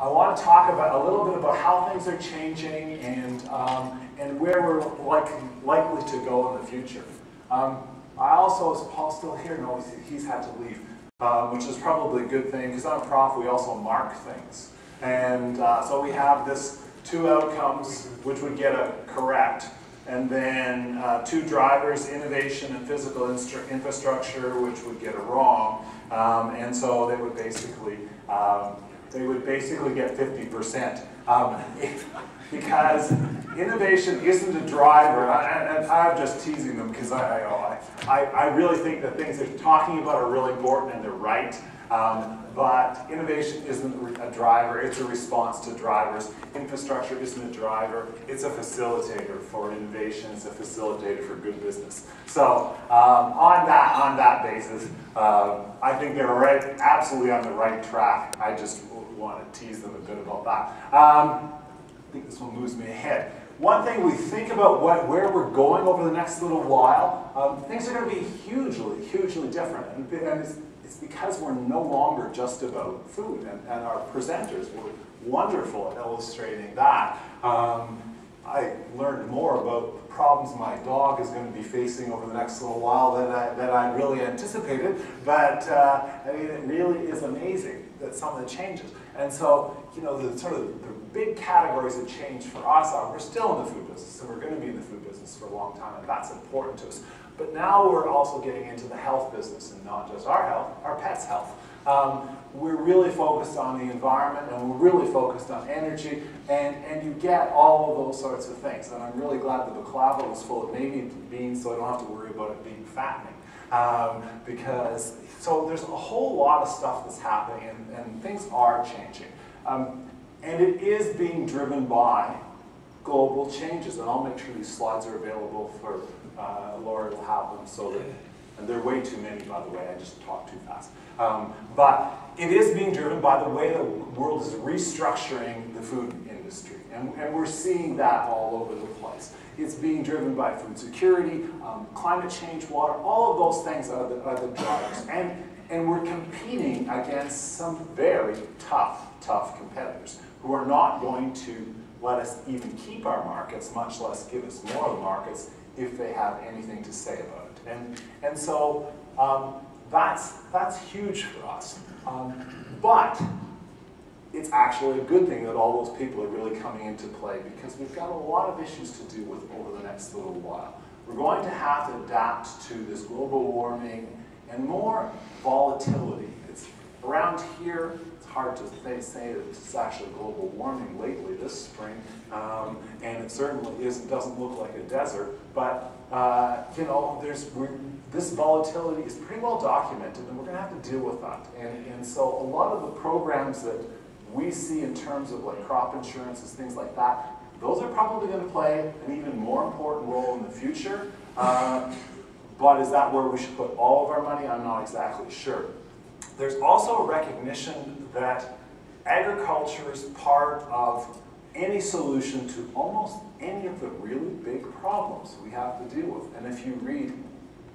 I want to talk about a little bit about how things are changing and where we're likely to go in the future. I also, is Paul still here? No, he's had to leave, which is probably a good thing, because I'm a prof, we also mark things. And so we have this 2 outcomes, which would get a correct, and then 2 drivers, innovation and physical infrastructure, which would get a wrong. And so they would basically get 50%. Because innovation isn't a driver, and I'm just teasing them because I really think the things they're talking about are really important and they're right. But innovation isn't a driver, it's a response to drivers. Infrastructure isn't a driver, it's a facilitator for innovation, it's a facilitator for good business. So on that basis, I think they're right, absolutely on the right track. I just want to tease them a bit about that. I think this one moves me ahead. One thing we think about where we're going over the next little while, things are going to be hugely different. And it's because we're no longer just about food, and our presenters were wonderful at illustrating that. I learned more about the problems my dog is going to be facing over the next little while than I really anticipated, but I mean, it really is amazing that some of the changes. And so, you know, the big categories that change for us are we're still in the food business, and we're going to be in the food business for a long time, and that's important to us. But now we're also getting into the health business, and not just our health, our pets' health. We're really focused on the environment, and we're really focused on energy, and you get all of those sorts of things. And I'm really glad the baklava was full of navy beans, so I don't have to worry about it being fattening. So there's a whole lot of stuff that's happening, and things are changing. And it is being driven by global changes, and I'll make sure these slides are available for Laura will have them, so that, and there are way too many, by the way, I just talked too fast. But it is being driven by the way the world is restructuring the food industry, and we're seeing that all over the place. It's being driven by food security, climate change, water, all of those things are the drivers. And we're competing against some very tough competitors who are not going to let us even keep our markets, much less give us more of the markets if they have anything to say about it. And so that's huge for us. But it's actually a good thing that all those people are really coming into play, because we've got a lot of issues to deal with over the next little while. We're going to have to adapt to this global warming and more volatility. It's around here. It's hard to say that it's actually global warming lately this spring, and it certainly doesn't look like a desert. But you know, this volatility is pretty well documented, and we're going to have to deal with that. And so a lot of the programs that we see in terms of like crop insurance and things like that, those are probably going to play an even more important role in the future. But is that where we should put all of our money? I'm not exactly sure. There's also a recognition that agriculture is part of any solution to almost any of the really big problems we have to deal with. And if you read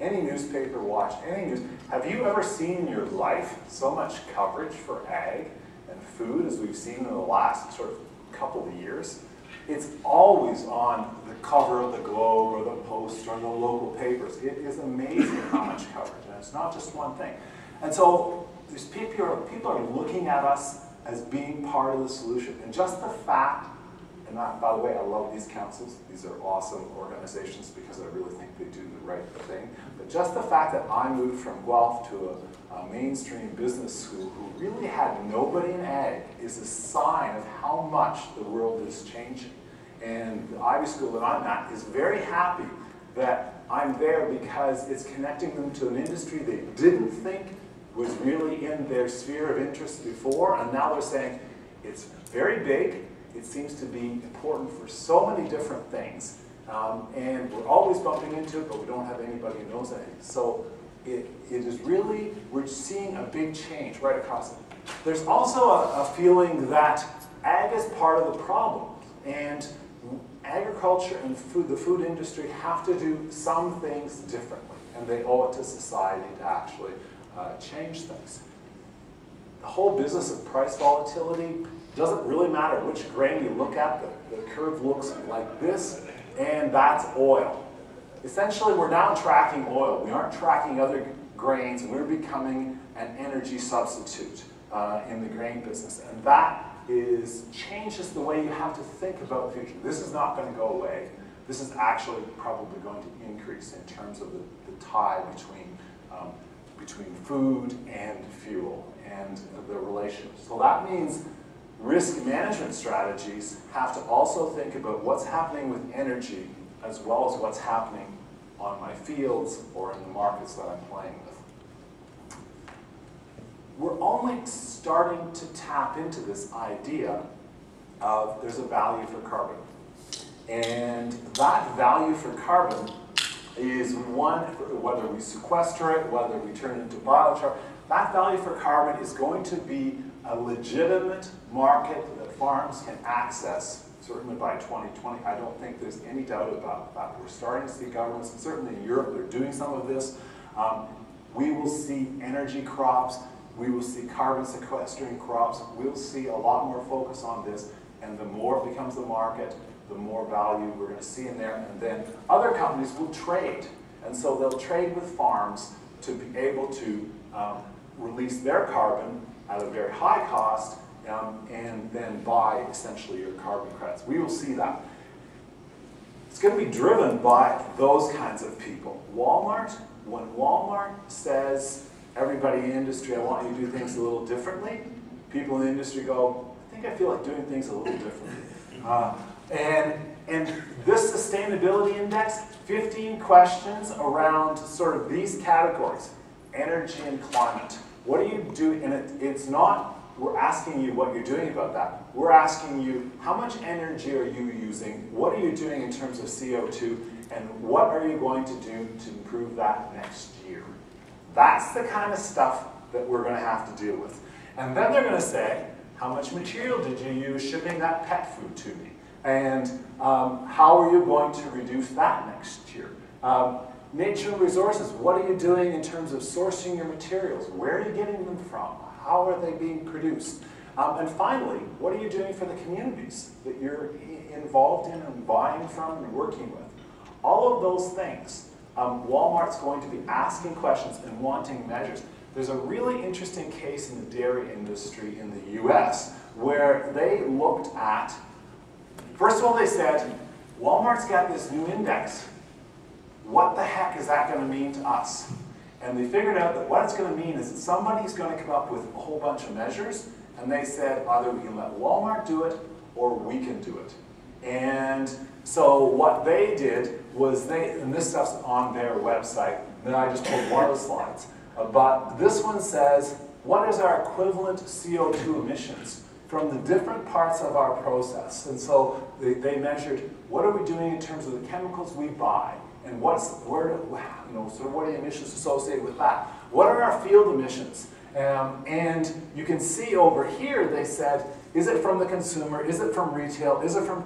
any newspaper, watch any news, have you ever seen in your life so much coverage for ag and food as we've seen in the last sort of couple of years? It's always on the cover of the Globe or the Post or the local papers. It is amazing how much coverage, and it's not just one thing. And so there's people are looking at us as being part of the solution. And just the fact, and by the way, I love these councils. These are awesome organizations because I really think they do the right thing. But just the fact that I moved from Guelph to a mainstream business school who really had nobody in ag is a sign of how much the world is changing. And the Ivey school that I'm at is very happy that I'm there because it's connecting them to an industry they didn't think was really in their sphere of interest before, and now they're saying it's very big, it seems to be important for so many different things, and we're always bumping into it, but we don't have anybody who knows anything. So it is really, we're seeing a big change right across it. There's also a feeling that ag is part of the problem, and agriculture and the food industry have to do some things differently, and they owe it to society to actually change things. the whole business of price volatility doesn't really matter which grain you look at. The curve looks like this, and that's oil. Essentially, we're now tracking oil. We aren't tracking other grains, and we're becoming an energy substitute in the grain business. And that changes the way you have to think about the future. This is not going to go away. This is actually probably going to increase in terms of the tie between food and fuel and the relationship. So that means risk management strategies have to also think about what's happening with energy as well as what's happening on my fields or in the markets that I'm playing with. We're only starting to tap into this idea of there's a value for carbon. And that value for carbon is one, whether we sequester it, whether we turn it into biochar, that value for carbon is going to be a legitimate market that farms can access, certainly by 2020. I don't think there's any doubt about that. We're starting to see governments, certainly in Europe, they're doing some of this. We will see energy crops, we will see carbon sequestering crops, we'll see a lot more focus on this, and the more it becomes the market, the more value we're going to see in there, and then other companies will trade. And so they'll trade with farms to be able to release their carbon at a very high cost and then buy essentially your carbon credits. We will see that. It's going to be driven by those kinds of people. Walmart, when Walmart says, everybody in the industry, I want you to do things a little differently, people in the industry go, I think I feel like doing things a little differently. And this sustainability index, 15 questions around sort of these categories, energy and climate. What do you do? And it's not, we're asking you what you're doing about that. We're asking you, how much energy are you using? What are you doing in terms of CO2? And what are you going to do to improve that next year? That's the kind of stuff that we're going to have to deal with. And then they're going to say, how much material did you use shipping that pet food to me? And how are you going to reduce that next year? Nature and resources, what are you doing in terms of sourcing your materials? Where are you getting them from? How are they being produced? And finally, what are you doing for the communities that you're involved in and buying from and working with? All of those things, Walmart's going to be asking questions and wanting measures. There's a really interesting case in the dairy industry in the US where they looked at, first of all they said, Walmart's got this new index. What the heck is that going to mean to us? And they figured out that what it's going to mean is that somebody's going to come up with a whole bunch of measures, and they said either we can let Walmart do it or we can do it. And so what they did was and this stuff's on their website, then I just pulled one of the slides. But this one says, what is our equivalent CO2 emissions from the different parts of our process? And so they measured, what are we doing in terms of the chemicals we buy? And what are the emissions associated with that? What are our field emissions? And you can see over here, they said, is it from the consumer? Is it from retail? Is it from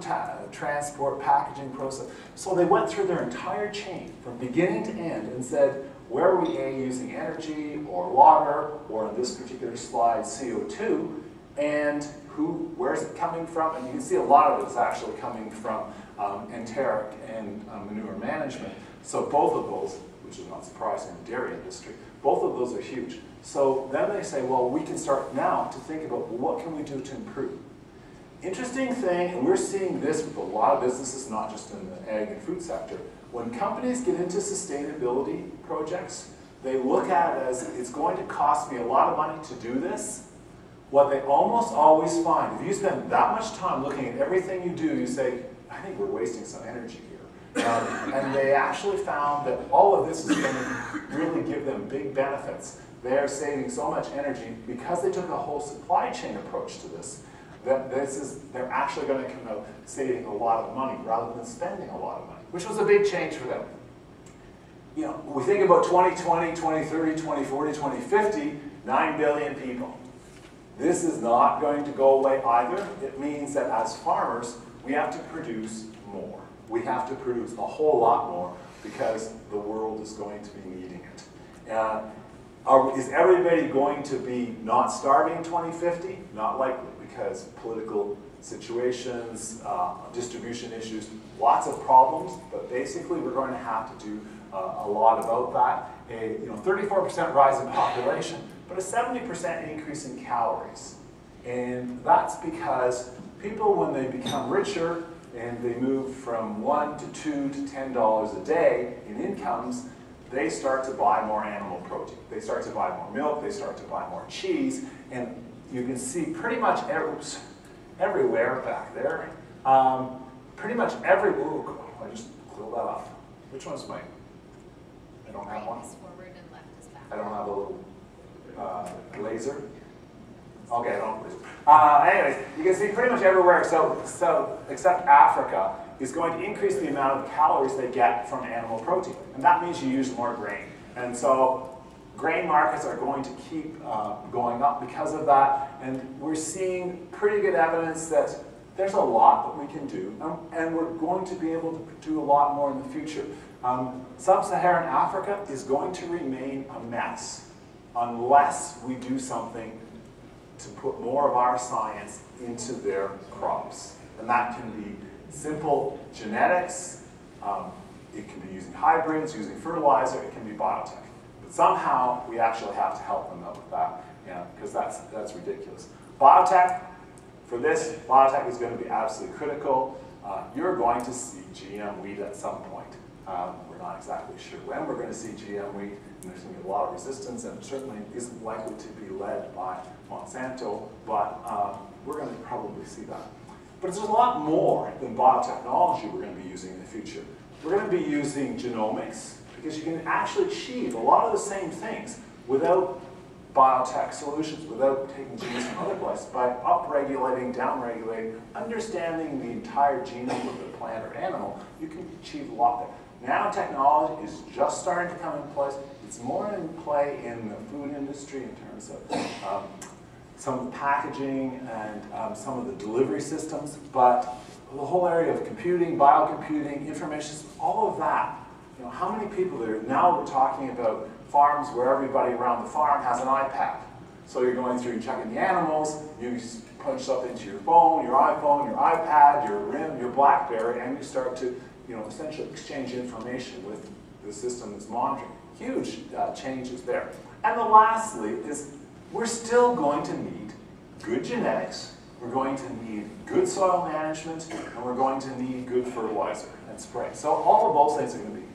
transport, packaging, process? So they went through their entire chain from beginning to end and said, where are we using energy or water, or in this particular slide, CO2, and where is it coming from? And you can see a lot of it is actually coming from enteric and manure management. So both of those, which is not surprising in the dairy industry, both of those are huge. So then they say, well, we can start now to think about, well, what can we do to improve? Interesting thing, and we're seeing this with a lot of businesses, not just in the ag and food sector, when companies get into sustainability projects, they look at it as, it's going to cost me a lot of money to do this. What they almost always find, if you spend that much time looking at everything you do, you say, I think we're wasting some energy here. And they actually found that all of this is going to really give them big benefits. They're saving so much energy because they took a whole supply chain approach to this. They're actually going to come out saving a lot of money rather than spending a lot of money, which was a big change for them. You know, we think about 2020, 2030, 2040, 2050, 9 billion people. This is not going to go away either. It means that as farmers, we have to produce more. We have to produce a whole lot more because the world is going to be needing it. Is everybody going to be not starving in 2050? Not likely, because political situations, distribution issues, lots of problems, but basically we're going to have to do a lot about that. A 34% rise in population, but a 70% increase in calories. And that's because people, when they become richer and they move from $1 to $2 to $10 a day in incomes, they start to buy more animal protein. They start to buy more milk, they start to buy more cheese, and you can see pretty much everywhere back there, pretty much ooh, I just cleared that off. Which one's mine? I don't have one. Forward and left is back. I don't have a little laser. Okay, I don't have a laser. Anyways, you can see pretty much everywhere, so except Africa, is going to increase the amount of calories they get from animal protein. And that means you use more grain. And so grain markets are going to keep going up because of that. And we're seeing pretty good evidence that there's a lot that we can do. And we're going to be able to do a lot more in the future. Sub-Saharan Africa is going to remain a mess unless we do something to put more of our science into their crops. And that can be simple genetics, it can be using hybrids, using fertilizer, it can be biotech. But somehow we actually have to help them out with that, because that's ridiculous. Biotech, for this, biotech is going to be absolutely critical. You're going to see GM wheat at some point. We're not exactly sure when we're going to see GM wheat, and there's going to be a lot of resistance, and it certainly isn't likely to be led by Monsanto, but we're going to probably see that. But there's a lot more than biotechnology we're going to be using in the future. We're going to be using genomics, because you can actually achieve a lot of the same things without biotech solutions, without taking genes from other places, by upregulating, downregulating, understanding the entire genome of the plant or animal. You can achieve a lot there. Nanotechnology is just starting to come into place. It's more in play in the food industry in terms of some of the packaging and some of the delivery systems, but the whole area of computing, biocomputing, information, all of that. How many people there? Now we're talking about farms where everybody around the farm has an iPad. So you're going through and checking the animals, you punch stuff into your phone, your iPhone, your iPad, your RIM, your BlackBerry, and you start to essentially exchange information with the system that's monitoring. Huge changes there. And the lastly is we're still going to need good genetics, we're going to need good soil management, and we're going to need good fertilizer and spray. So all of those things are going to be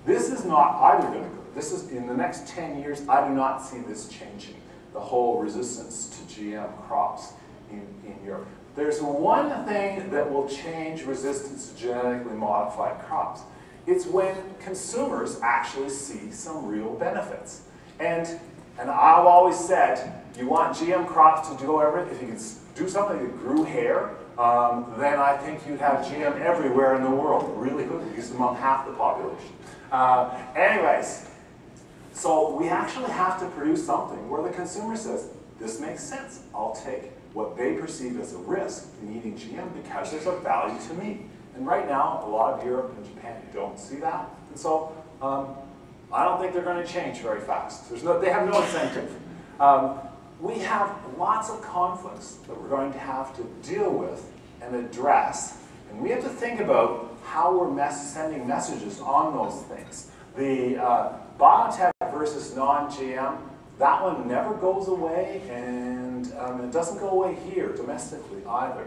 this is not either going to go. This is, in the next 10 years, I do not see this changing, the whole resistance to GM crops in Europe. There's one thing that will change resistance to genetically modified crops. It's when consumers actually see some real benefits. And I've always said, you want GM crops to do everything. If you can do something that grew hair, then I think you'd have GM everywhere in the world, really quickly, because it's among half the population. Anyways, so we actually have to produce something where the consumer says, this makes sense. I'll take what they perceive as a risk in eating GM because there's a value to me. And right now, a lot of Europe and Japan don't see that. And so I don't think they're going to change very fast. They have no incentive. We have lots of conflicts that we're going to have to deal with and address. And we have to think about how we're sending messages on those things. The biotech versus non-GM, that one never goes away, and it doesn't go away here domestically either.